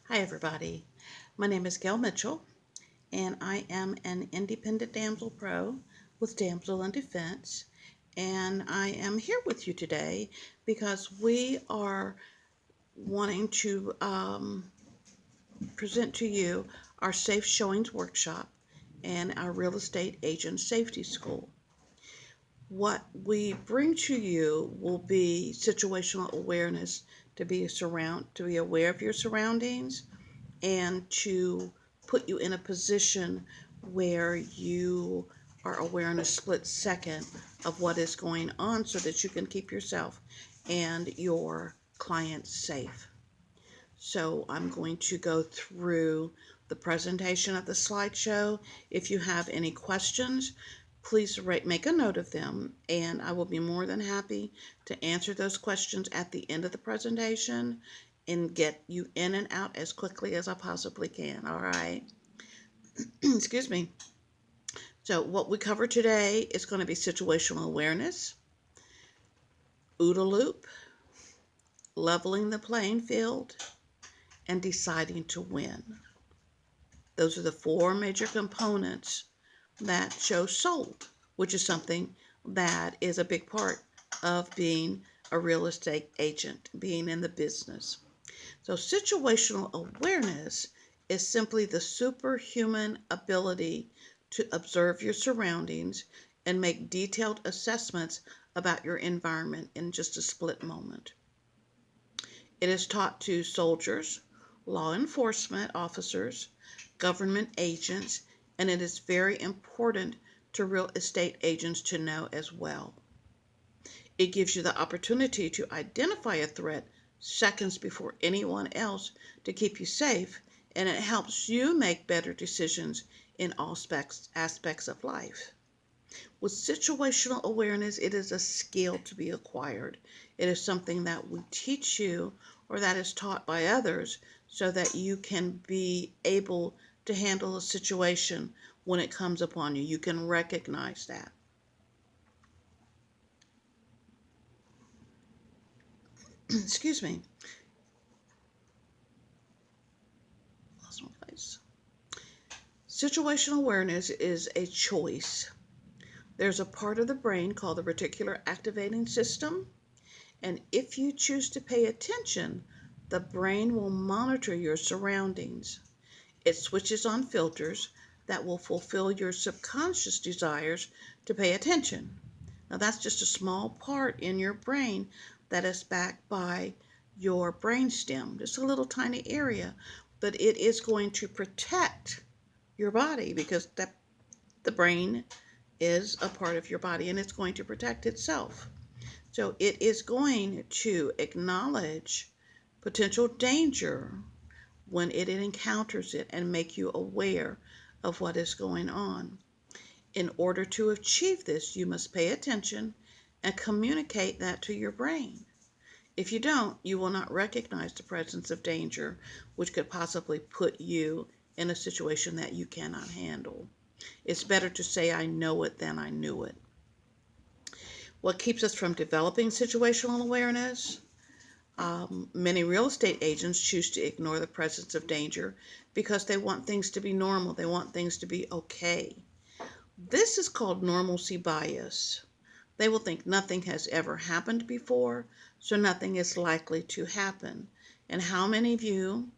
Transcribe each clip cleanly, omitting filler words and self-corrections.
Hi, everybody. My name is Gail Mitchell, and I am an independent damsel pro with Damsel in Defense. And I am here with you today because we are wanting to present to you our Safe Showings Workshop and our Real Estate Agent Safety School. What we bring to you will be situational awareness to be aware of your surroundings and to put you in a position where you are aware in a split second of what is going on so that you can keep yourself and your clients safe. So I'm going to go through the presentation of the slideshow. If you have any questions, please make a note of them, and I will be more than happy to answer those questions at the end of the presentation and get you in and out as quickly as I possibly can. All right. Excuse me. So what we cover today is going to be situational awareness, OODA loop, leveling the playing field, and deciding to win. Those are the four major components that show sold, which is something that is a big part of being a real estate agent, being in the business. So situational awareness is simply the superhuman ability to observe your surroundings and make detailed assessments about your environment in just a split moment. It is taught to soldiers, law enforcement officers, government agents, and it is very important to real estate agents to know as well. It gives you the opportunity to identify a threat seconds before anyone else to keep you safe, and it helps you make better decisions in all aspects of life. With situational awareness, it is a skill to be acquired. It is something that we teach you or that is taught by others so that you can be able to handle a situation when it comes upon you. You can recognize that. Excuse me. Lost my place. Situational awareness is a choice. There's a part of the brain called the reticular activating system, and if you choose to pay attention, the brain will monitor your surroundings. It switches on filters that will fulfill your subconscious desires to pay attention. Now, that's just a small part in your brain that is backed by your brainstem, just a little tiny area, but it is going to protect your body because the brain is a part of your body and it's going to protect itself. So it is going to acknowledge potential danger when it encounters it and make you aware of what is going on. In order to achieve this, you must pay attention and communicate that to your brain. If you don't, you will not recognize the presence of danger, which could possibly put you in a situation that you cannot handle. It's better to say I know it than I knew it. What keeps us from developing situational awareness? Many real estate agents choose to ignore the presence of danger because they want things to be normal. They want things to be okay. This is called normalcy bias. They will think nothing has ever happened before, so nothing is likely to happen. And how many of you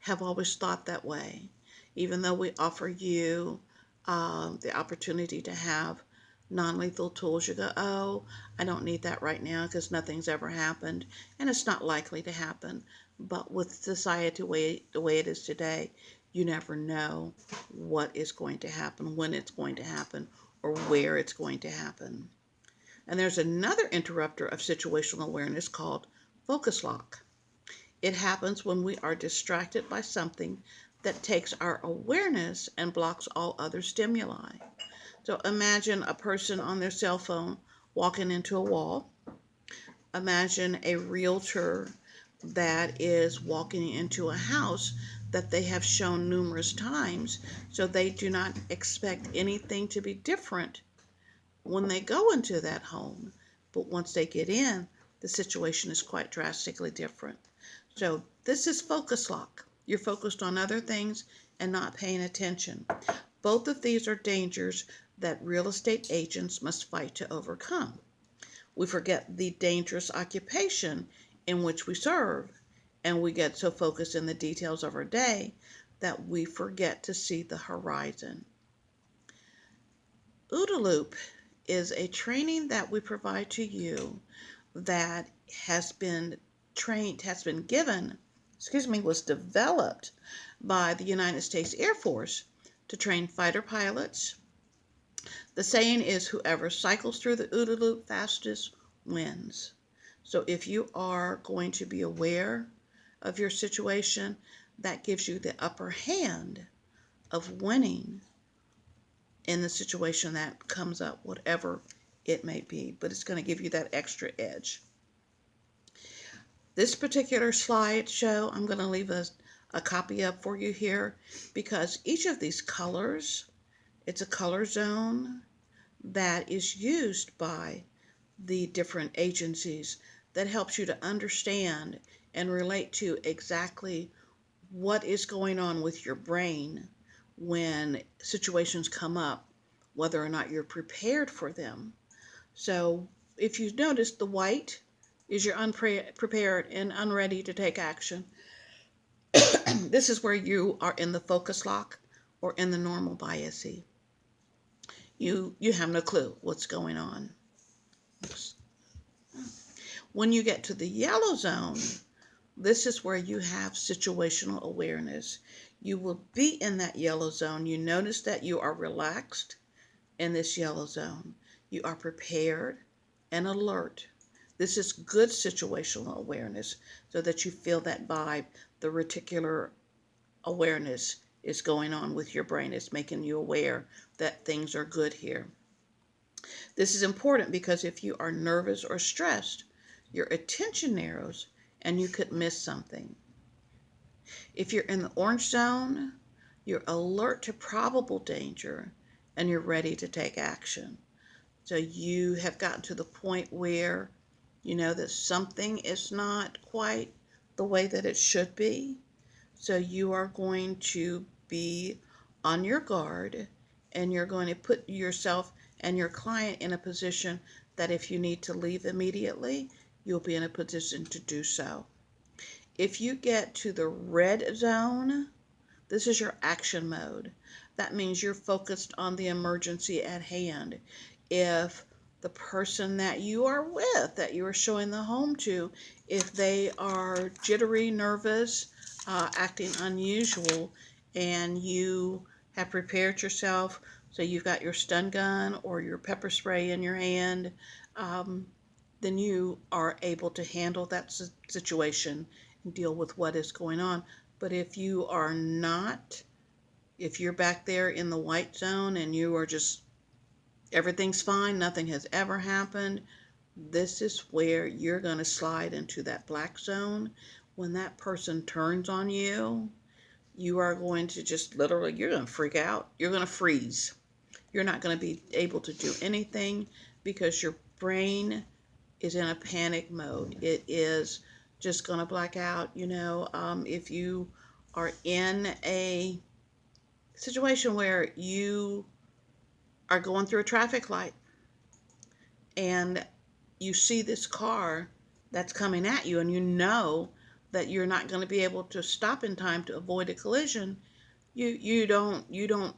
have always thought that way? Even though we offer you the opportunity to have non-lethal tools, you go, oh, I don't need that right now because nothing's ever happened and it's not likely to happen. But with society the way it is today, you never know what is going to happen, when it's going to happen, or where it's going to happen. And there's another interrupter of situational awareness called focus lock. It happens when we are distracted by something that takes our awareness and blocks all other stimuli. So imagine a person on their cell phone walking into a wall. Imagine a realtor that is walking into a house that they have shown numerous times, so they do not expect anything to be different when they go into that home. But once they get in, the situation is quite drastically different. So this is focus lock. You're focused on other things and not paying attention. Both of these are dangers that real estate agents must fight to overcome. We forget the dangerous occupation in which we serve, and we get so focused in the details of our day that we forget to see the horizon. OODA Loop is a training that we provide to you that was developed by the United States Air Force to train fighter pilots. The saying is whoever cycles through the OODA Loop fastest wins. So if you are going to be aware of your situation, that gives you the upper hand of winning in the situation that comes up, whatever it may be. But it's going to give you that extra edge. This particular slideshow, I'm going to leave a copy up for you here because each of these colors, it's a color zone that is used by the different agencies that helps you to understand and relate to exactly what is going on with your brain when situations come up, whether or not you're prepared for them. So if you notice, the white is your unprepared and unready to take action. This is where you are in the focus lock or in the normal biasy. You have no clue what's going on. When you get to the yellow zone, this is where you have situational awareness. You will be in that yellow zone. You notice that you are relaxed in this yellow zone. You are prepared and alert. This is good situational awareness so that you feel that vibe. The reticular awareness is going on with your brain. It's making you aware that things are good here. This is important because if you are nervous or stressed, your attention narrows and you could miss something. If you're in the orange zone, you're alert to probable danger and you're ready to take action. So you have gotten to the point where you know that something is not quite the way that it should be. So you are going to be on your guard and you're going to put yourself and your client in a position that if you need to leave immediately, you'll be in a position to do so. If you get to the red zone, this is your action mode. That means you're focused on the emergency at hand. If the person that you are with, that you are showing the home to, if they are jittery, nervous, acting unusual, and you have prepared yourself, so you've got your stun gun or your pepper spray in your hand, then you are able to handle that situation and deal with what is going on. But if you are not, if you're back there in the white zone and you are just, everything's fine, nothing has ever happened, this is where you're going to slide into that black zone. When that person turns on you, you are going to just literally, you're going to freak out. You're going to freeze. You're not going to be able to do anything because your brain is in a panic mode. It is just going to black out. If you are in a situation where you are going through a traffic light and you see this car that's coming at you and you know that you're not going to be able to stop in time to avoid a collision, you don't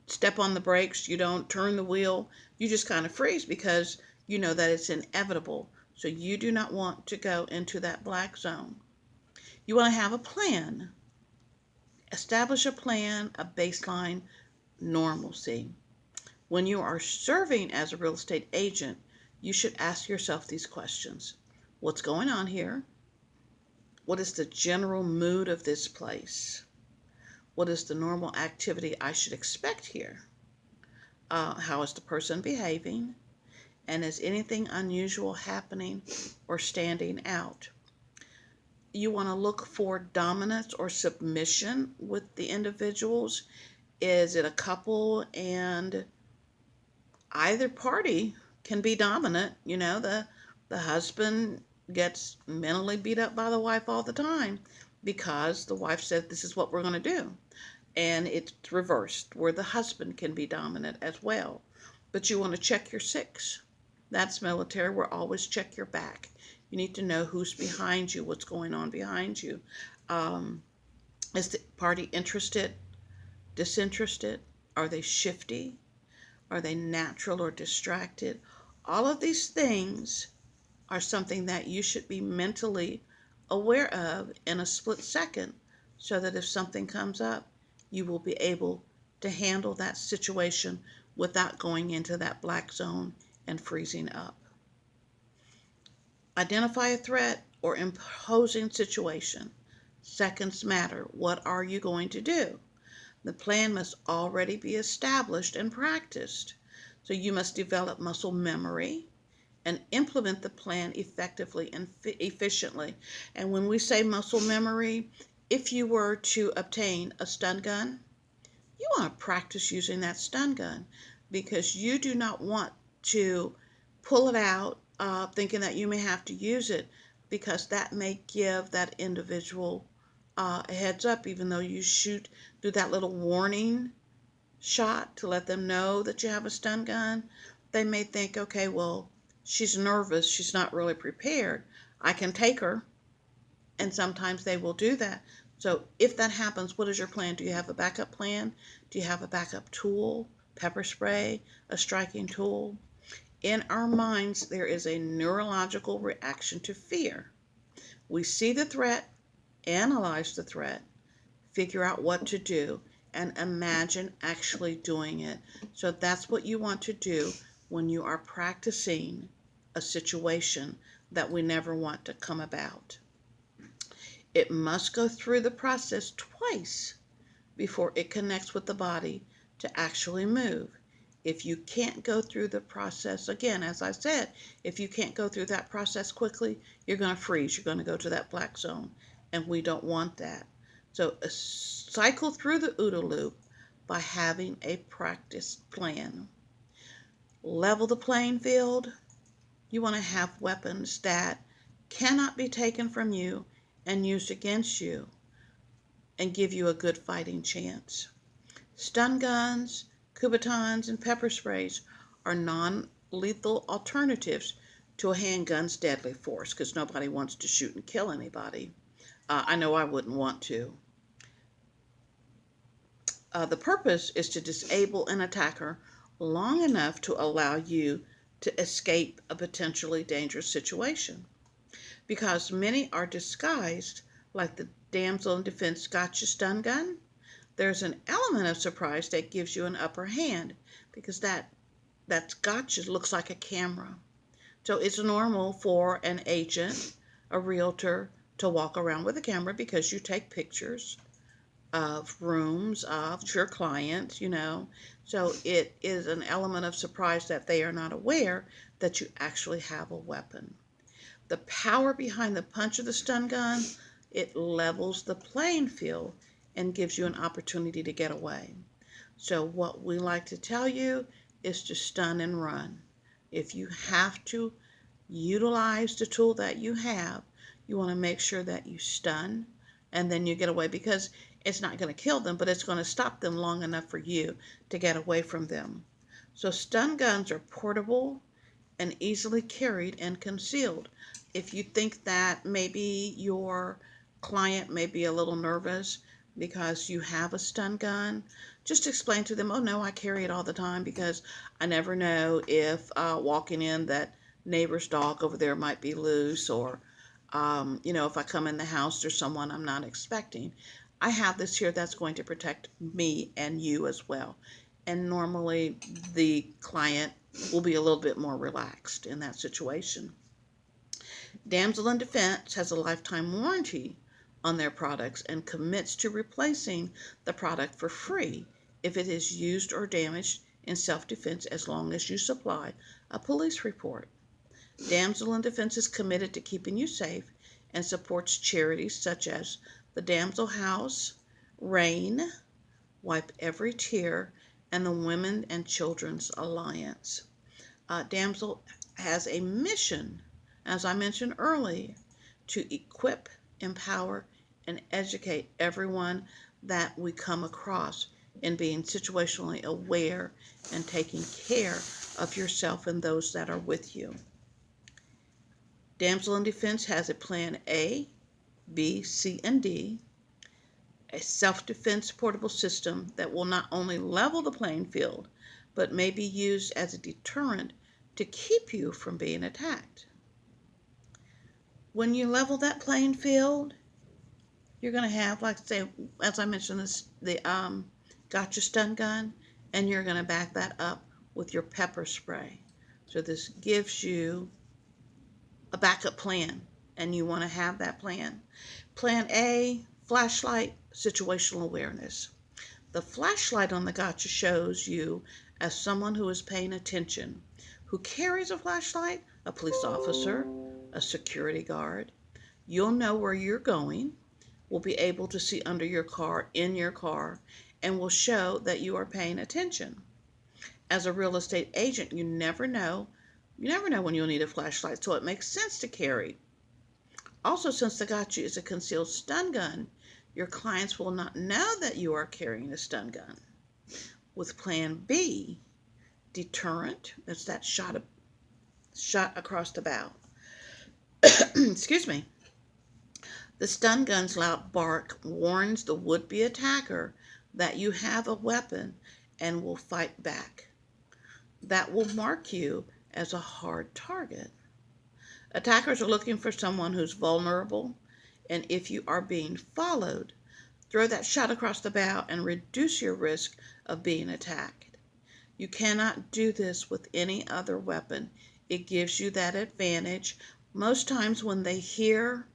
step on the brakes, you don't turn the wheel, you just kind of freeze because you know that it's inevitable. So you do not want to go into that black zone. You want to have a plan. Establish a plan, a baseline normalcy. When you are serving as a real estate agent, you should ask yourself these questions. What's going on here? What is the general mood of this place? What is the normal activity I should expect here? How is the person behaving? And is anything unusual happening or standing out? You want to look for dominance or submission with the individuals. Is it a couple and either party can be dominant? The husband gets mentally beat up by the wife all the time. because the wife said, this is what we're going to do. And it's reversed, where the husband can be dominant as well. But you want to check your six. That's military, where always check your back. You need to know who's behind you, what's going on behind you. Um, is the party interested, disinterested? Are they shifty? Are they natural or distracted? All of these things are something that you should be mentally aware of in a split second, so that if something comes up, you will be able to handle that situation without going into that black zone and freezing up. Identify a threat or imposing situation. Seconds matter. What are you going to do? The plan must already be established and practiced. So you must develop muscle memory and implement the plan effectively and efficiently. And when we say muscle memory, if you were to obtain a stun gun, you want to practice using that stun gun, because you do not want to pull it out thinking that you may have to use it, because that may give that individual a heads up, even though you shoot through that little warning shot to let them know that you have a stun gun. They may think, okay, well, she's nervous, she's not really prepared, I can take her. And sometimes they will do that. So if that happens, what is your plan? Do you have a backup plan? Do you have a backup tool? Pepper spray, a striking tool? In our minds, there is a neurological reaction to fear. We see the threat, analyze the threat, figure out what to do, and imagine actually doing it. So that's what you want to do when you are practicing a situation that we never want to come about. It must go through the process twice before it connects with the body to actually move. If you can't go through the process, again, as I said, if you can't go through that process quickly, you're going to freeze. You're going to go to that black zone, and we don't want that. So cycle through the OODA loop by having a practice plan. Level the playing field. You want to have weapons that cannot be taken from you and used against you and give you a good fighting chance. Stun guns, Kubotans, and pepper sprays are non-lethal alternatives to a handgun's deadly force, because nobody wants to shoot and kill anybody. I know I wouldn't want to. The purpose is to disable an attacker long enough to allow you to escape a potentially dangerous situation. Because many are disguised, like the damsel in defense gotcha stun gun, there's an element of surprise that gives you an upper hand, because that gotcha looks like a camera. So it's normal for an agent, a realtor, to walk around with a camera, because you take pictures of rooms of your client, So it is an element of surprise that they are not aware that you actually have a weapon. The power behind the punch of the stun gun, it levels the playing field and gives you an opportunity to get away. So what we like to tell you is to stun and run. If you have to utilize the tool that you have, you want to make sure that you stun and then you get away, because it's not going to kill them, but it's going to stop them long enough for you to get away from them. So stun guns are portable and easily carried and concealed. If you think that maybe your client may be a little nervous because you have a stun gun, just explain to them, oh no, I carry it all the time, because I never know if walking in, that neighbor's dog over there might be loose, or if I come in the house, there's someone I'm not expecting. I have this here that's going to protect me and you as well. And normally the client will be a little bit more relaxed in that situation. Damsel in Defense has a lifetime warranty on their products and commits to replacing the product for free if it is used or damaged in self-defense, as long as you supply a police report. Damsel in Defense is committed to keeping you safe and supports charities such as the Damsel House, RAIN, Wipe Every Tear, and the Women and Children's Alliance. Damsel has a mission, as I mentioned earlier, to equip, empower, and educate everyone that we come across in being situationally aware and taking care of yourself and those that are with you. Damsel in Defense has a plan A, B, C, and D, a self-defense portable system that will not only level the playing field, but may be used as a deterrent to keep you from being attacked. When you level that playing field, you're going to have, like say, as I mentioned, the gotcha stun gun, and you're going to back that up with your pepper spray. So this gives you a backup plan, and you want to have that plan. Plan A, flashlight, situational awareness. The flashlight on the gotcha shows you as someone who is paying attention. Who carries a flashlight? A police officer, a security guard. You'll know where you're going, will be able to see under your car, in your car, and will show that you are paying attention. As a real estate agent, you never know when you'll need a flashlight, so it makes sense to carry. Also, since the gotcha is a concealed stun gun, your clients will not know that you are carrying a stun gun. With Plan B, deterrent, that's that shot across the bow. Excuse me. The stun gun's loud bark warns the would-be attacker that you have a weapon and will fight back. That will mark you as a hard target. Attackers are looking for someone who's vulnerable, and if you are being followed, throw that shot across the bow and reduce your risk of being attacked. You cannot do this with any other weapon. It gives you that advantage. Most times when they hear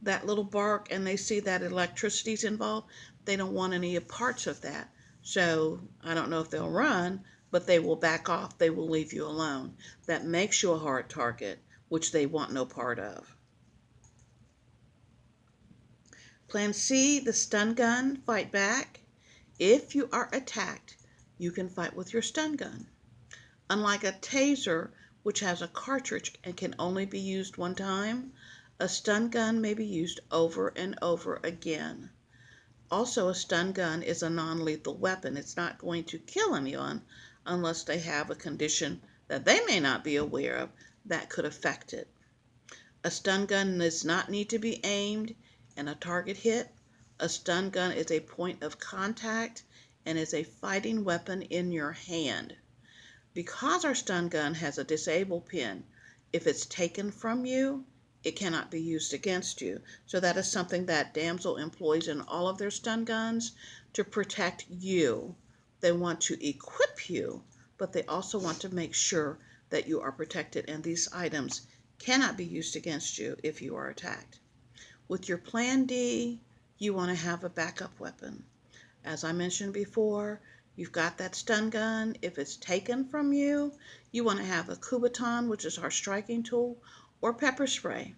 that little bark and they see that electricity's involved, they don't want any parts of that. So I don't know if they'll run, but they will back off. They will leave you alone. That makes you a hard target, which they want no part of. Plan C, the stun gun, fight back. If you are attacked, you can fight with your stun gun. Unlike a taser, which has a cartridge and can only be used one time, a stun gun may be used over and over again. Also, a stun gun is a non-lethal weapon. It's not going to kill anyone unless they have a condition that they may not be aware of that could affect it. A stun gun does not need to be aimed and a target hit. A stun gun is a point of contact and is a fighting weapon in your hand. Because our stun gun has a disable pin, if it's taken from you, it cannot be used against you. So that is something that Damsel employs in all of their stun guns to protect you. They want to equip you, but they also want to make sure that you are protected, and these items cannot be used against you if you are attacked. With your Plan D, you want to have a backup weapon. As I mentioned before, you've got that stun gun. If it's taken from you, you want to have a Kubaton, which is our striking tool, or pepper spray.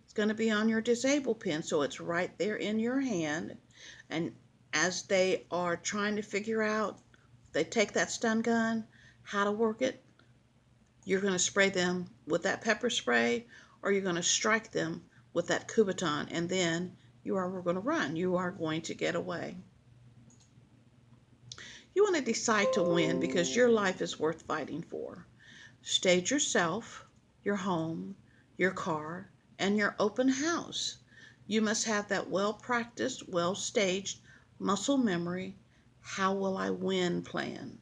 It's going to be on your disable pin, so it's right there in your hand. And as they are trying to figure out, they take that stun gun, how to work it, you're going to spray them with that pepper spray, or you're going to strike them with that Kubaton, and then you are going to run. You are going to get away. You want to decide to win because your life is worth fighting for. Stage yourself, your home, your car, and your open house. You must have that well-practiced, well-staged muscle memory, how will I win plan.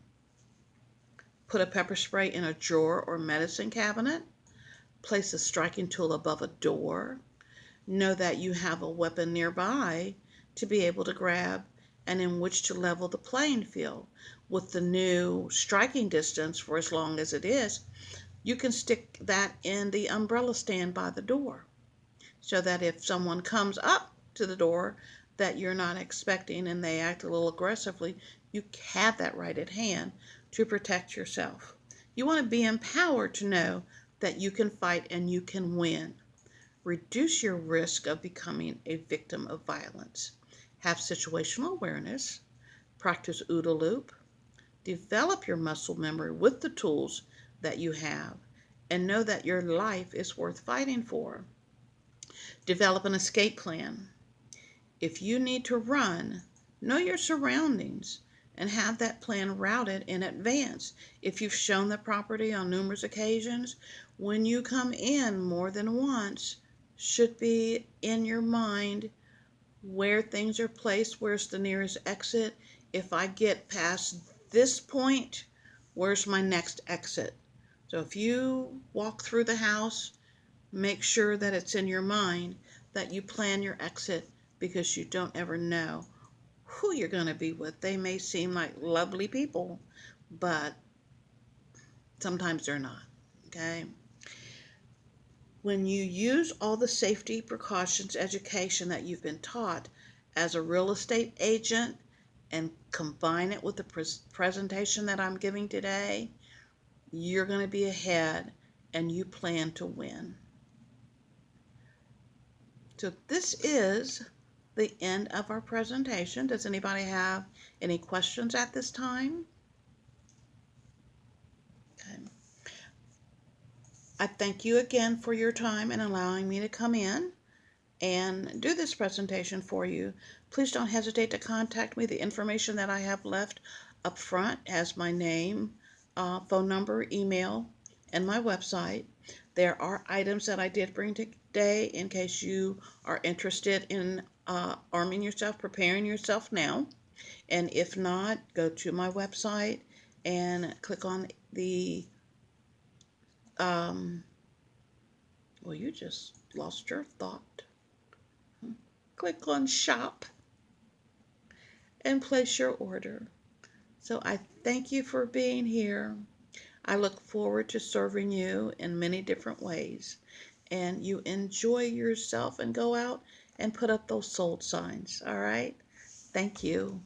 Put a pepper spray in a drawer or medicine cabinet. Place a striking tool above a door. Know that you have a weapon nearby to be able to grab and in which to level the playing field. With the new striking distance, for as long as it is, you can stick that in the umbrella stand by the door so that if someone comes up to the door that you're not expecting and they act a little aggressively, you have that right at hand to protect yourself. You want to be empowered to know that you can fight and you can win. Reduce your risk of becoming a victim of violence. Have situational awareness. Practice OODA loop. Develop your muscle memory with the tools that you have, and know that your life is worth fighting for. Develop an escape plan. If you need to run, know your surroundings and have that plan routed in advance. If you've shown the property on numerous occasions, when you come in more than once, should be in your mind where things are placed, where's the nearest exit. If I get past this point, where's my next exit? So if you walk through the house, make sure that it's in your mind that you plan your exit, because you don't ever know who you're going to be with. They may seem like lovely people, but sometimes they're not. Okay? When you use all the safety precautions education that you've been taught as a real estate agent and combine it with the presentation that I'm giving today, you're going to be ahead and you plan to win. So this is the end of our presentation. Does anybody have any questions at this time? Okay. I thank you again for your time and allowing me to come in and do this presentation for you. Please don't hesitate to contact me. The information that I have left up front has my name, phone number, email, and my website. There are items that I did bring today in case you are interested in arming yourself, preparing yourself now. And if not, go to my website and click on the well, you just lost your thought. Click on shop and place your order. So I thank you for being here. I look forward to serving you in many different ways. And you enjoy yourself and go out and put up those sold signs. All right? Thank you.